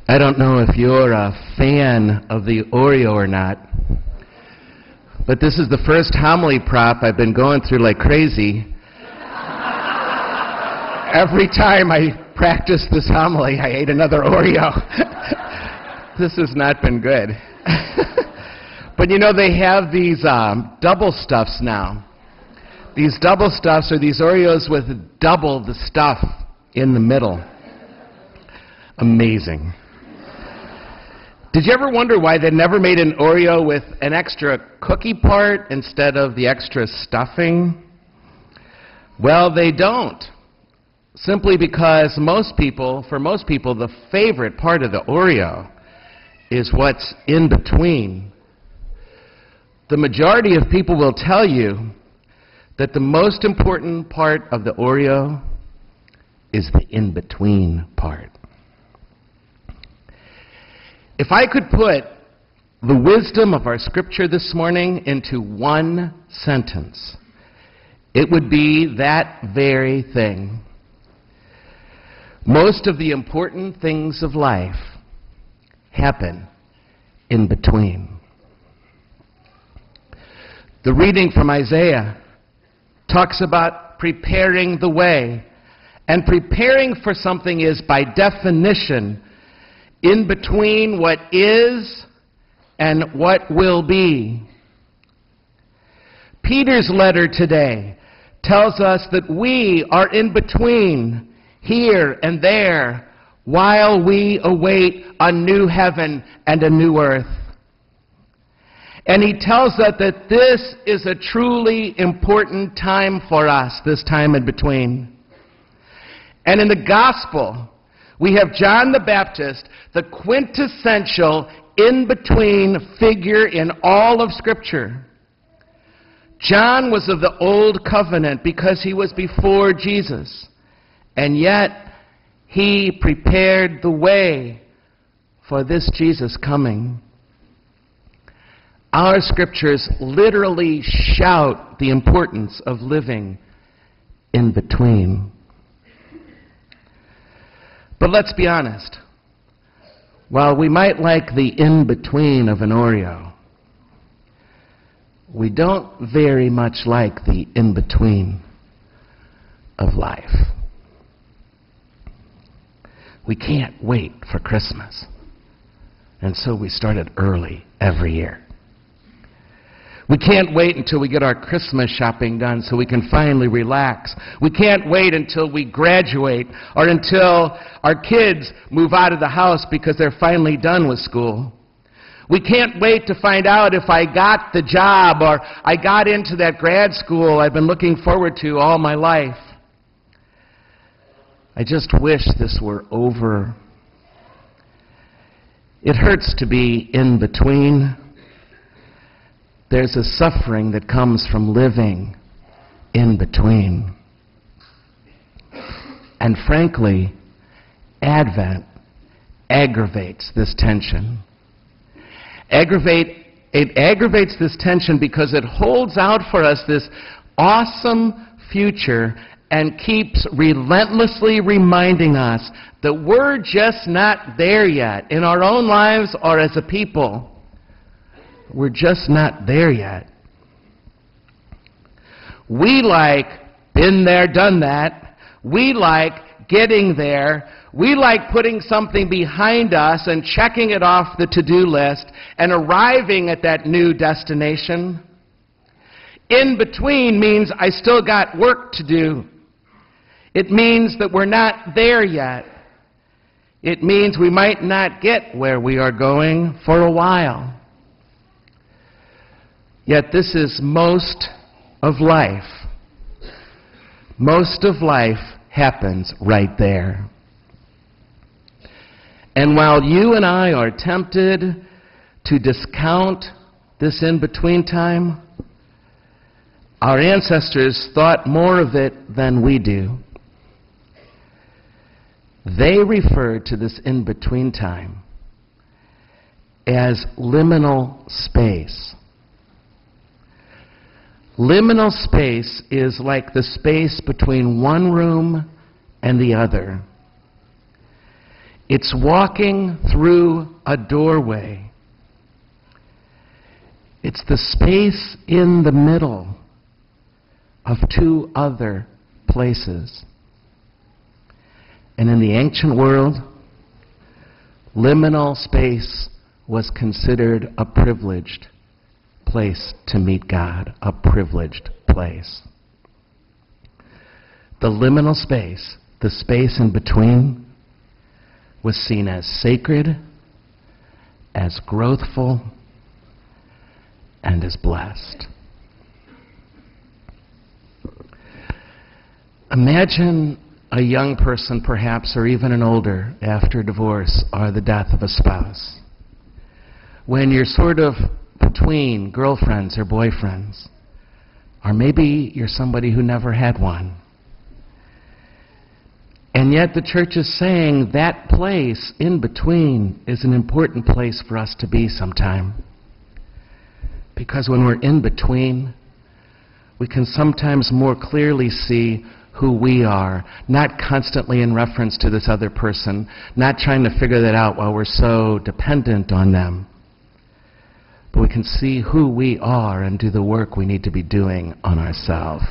I don't know if you're a fan of the Oreo or not, but this is the first homily prop I've been going through like crazy. Every time I practice this homily, I ate another Oreo. This has not been good. But you know, they have these double stuffs now. These double stuffs are these Oreos with double the stuff in the middle. Amazing. Did you ever wonder why they never made an Oreo with an extra cookie part instead of the extra stuffing? Well, they don't. Simply because for most people, the favorite part of the Oreo is what's in between. The majority of people will tell you that the most important part of the Oreo is the in-between part. If I could put the wisdom of our scripture this morning into one sentence, it would be that very thing. Most of the important things of life happen in between. The reading from Isaiah talks about preparing the way. And preparing for something is, by definition, in between what is and what will be. Peter's letter today tells us that we are in between, here and there, while we await a new heaven and a new earth. And he tells us that this is a truly important time for us, this time in between. And in the gospel, we have John the Baptist, the quintessential in-between figure in all of Scripture. John was of the Old Covenant because he was before Jesus. And yet, he prepared the way for this Jesus coming. Our Scriptures literally shout the importance of living in between. But let's be honest. While we might like the in-between of an Oreo, we don't very much like the in-between of life. We can't wait for Christmas. And so we start it early every year. We can't wait until we get our Christmas shopping done so we can finally relax. We can't wait until we graduate or until our kids move out of the house because they're finally done with school. We can't wait to find out if I got the job or I got into that grad school I've been looking forward to all my life. I just wish this were over. It hurts to be in between. There's a suffering that comes from living in between. And frankly, Advent aggravates this tension. It aggravates this tension because it holds out for us this awesome future and keeps relentlessly reminding us that we're just not there yet in our own lives or as a people. We're just not there yet. We like been there, done that. We like getting there. We like putting something behind us and checking it off the to-do list and arriving at that new destination. In between means I still got work to do. It means that we're not there yet. It means we might not get where we are going for a while. Yet this is most of life. Most of life happens right there. And while you and I are tempted to discount this in-between time, our ancestors thought more of it than we do. They referred to this in-between time as liminal space. Liminal space is like the space between one room and the other. It's walking through a doorway. It's the space in the middle of two other places. And in the ancient world, liminal space was considered a privileged place to meet God, a privileged place. The liminal space, the space in between, was seen as sacred, as growthful, and as blessed. Imagine a young person, perhaps, or even an older, after divorce or the death of a spouse, when you're sort of between girlfriends or boyfriends, or maybe you're somebody who never had one. And yet the church is saying that place in between is an important place for us to be sometime. Because when we're in between, we can sometimes more clearly see who we are, not constantly in reference to this other person, not trying to figure that out while we're so dependent on them. But we can see who we are and do the work we need to be doing on ourselves.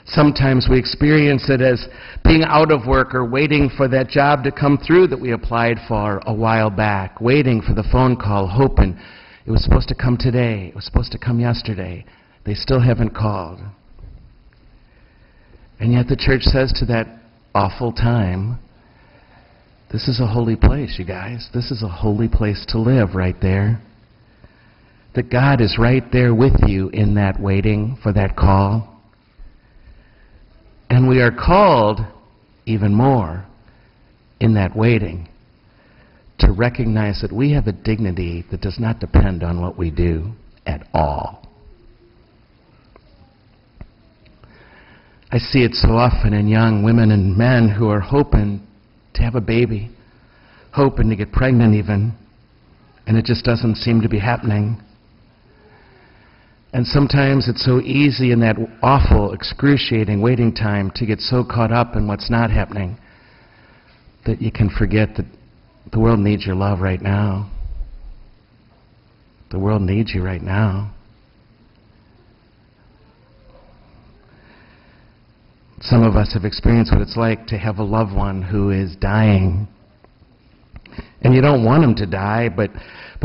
Sometimes we experience it as being out of work or waiting for that job to come through that we applied for a while back, waiting for the phone call, hoping it was supposed to come today, it was supposed to come yesterday. They still haven't called. And yet the church says to that awful time, this is a holy place, you guys. This is a holy place to live right there. That God is right there with you in that waiting for that call. And we are called even more in that waiting to recognize that we have a dignity that does not depend on what we do at all. I see it so often in young women and men who are hoping to have a baby, hoping to get pregnant even, and it just doesn't seem to be happening. And sometimes it's so easy in that awful, excruciating waiting time to get so caught up in what's not happening that you can forget that the world needs your love right now. The world needs you right now. Some of us have experienced what it's like to have a loved one who is dying. And you don't want them to die, but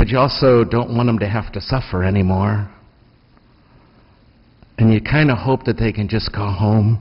you also don't want them to have to suffer anymore. And you kind of hope that they can just go home,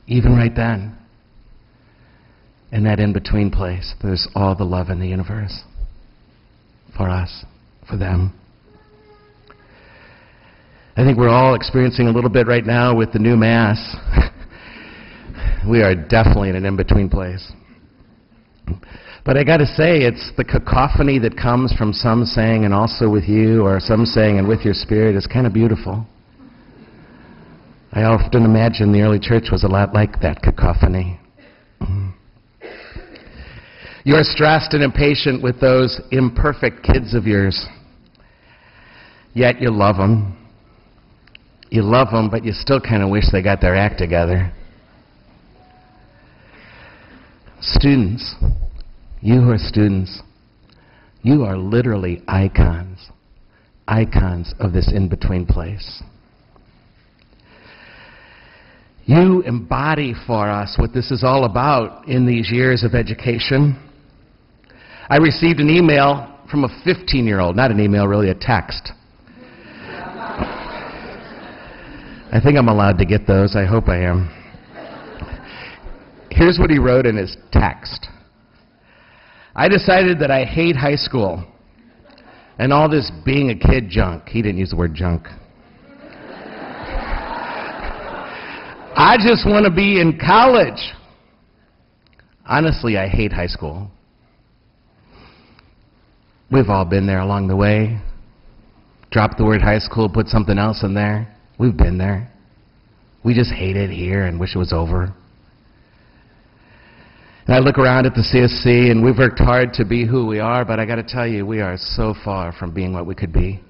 even right then. In that in-between place, there's all the love in the universe for us, for them. I think we're all experiencing a little bit right now with the new Mass. We are definitely in an in-between place. But I got to say, it's the cacophony that comes from some saying and also with you, or some saying and with your spirit, is kind of beautiful. I often imagine the early church was a lot like that cacophony. You're stressed and impatient with those imperfect kids of yours, yet you love them. You love them, but you still kind of wish they got their act together. Students, you who are students, you are literally icons of this in-between place. You embody for us what this is all about in these years of education. I received an email from a 15-year-old, not an email, really a text. I think I'm allowed to get those. I hope I am. Here's what he wrote in his text. I decided that I hate high school and all this being a kid junk. He didn't use the word junk. I just want to be in college. Honestly, I hate high school. We've all been there along the way. Drop the word high school, put something else in there. We've been there. We just hate it here and wish it was over. And I look around at the CSC, and we've worked hard to be who we are, but I got to tell you, we are so far from being what we could be.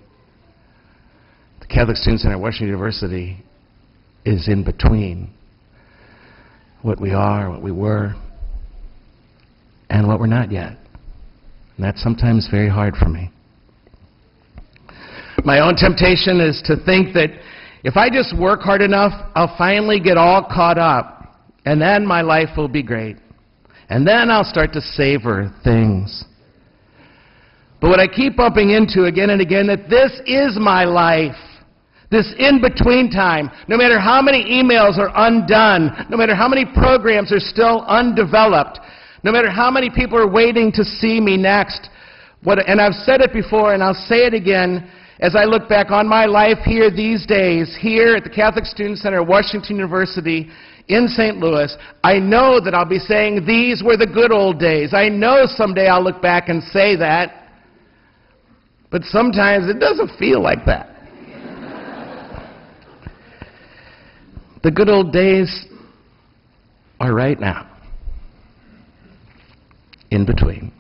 The Catholic Student Center at Washington University is in between. what we are, what we were, and what we're not yet. And that's sometimes very hard for me. My own temptation is to think that if I just work hard enough, I'll finally get all caught up, and then my life will be great. And then I'll start to savor things. But what I keep bumping into again and again, that this is my life. This in-between time. No matter how many emails are undone, no matter how many programs are still undeveloped, no matter how many people are waiting to see me next. And I've said it before, and I'll say it again, as I look back on my life here these days, here at the Catholic Student Center at Washington University in St. Louis, I know that I'll be saying these were the good old days. I know someday I'll look back and say that. But sometimes it doesn't feel like that. The good old days are right now, in between,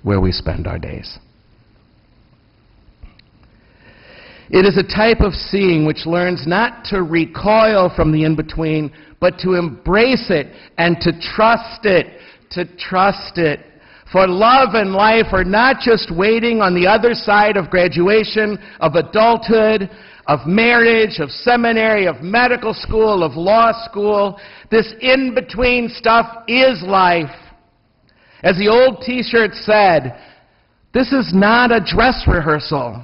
where we spend our days. It is a type of seeing which learns not to recoil from the in-between, but to embrace it and to trust it, For love and life are not just waiting on the other side of graduation, of adulthood, of marriage, of seminary, of medical school, of law school. This in-between stuff is life. As the old T-shirt said, this is not a dress rehearsal.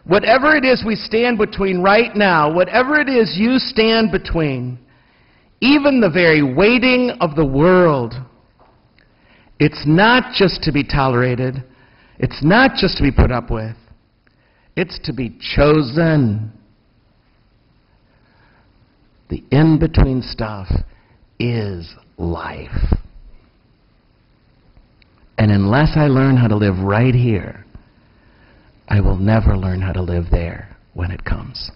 Whatever it is we stand between right now, whatever it is you stand between, even the very waiting of the world, it's not just to be tolerated. It's not just to be put up with. It's to be chosen. The in-between stuff is life. And unless I learn how to live right here, I will never learn how to live there when it comes.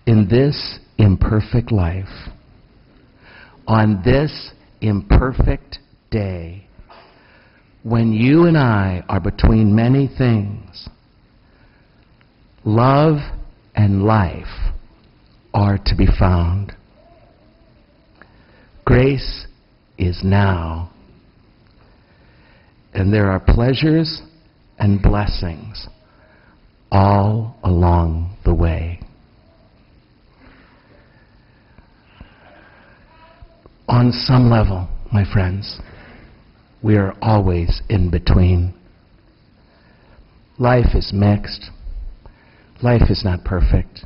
In this imperfect life, on this imperfect day, when you and I are between many things, love and life are to be found. Grace is now. And there are pleasures and blessings all along the way. On some level, my friends, we are always in between. Life is mixed. Life is not perfect.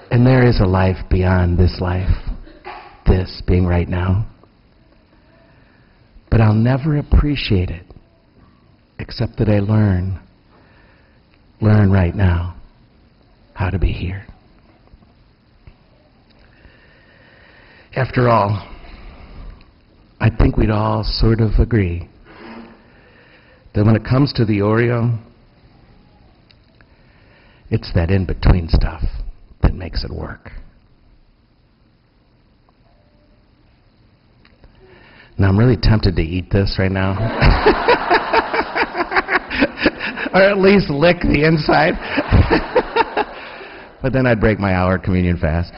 And there is a life beyond this life, this being right now. But I'll never appreciate it except that I learn right now how to be here. After all, I think we'd all sort of agree that when it comes to the Oreo, it's that in-between stuff that makes it work. Now, I'm really tempted to eat this right now. Or at least lick the inside. But then I'd break my hour communion fast.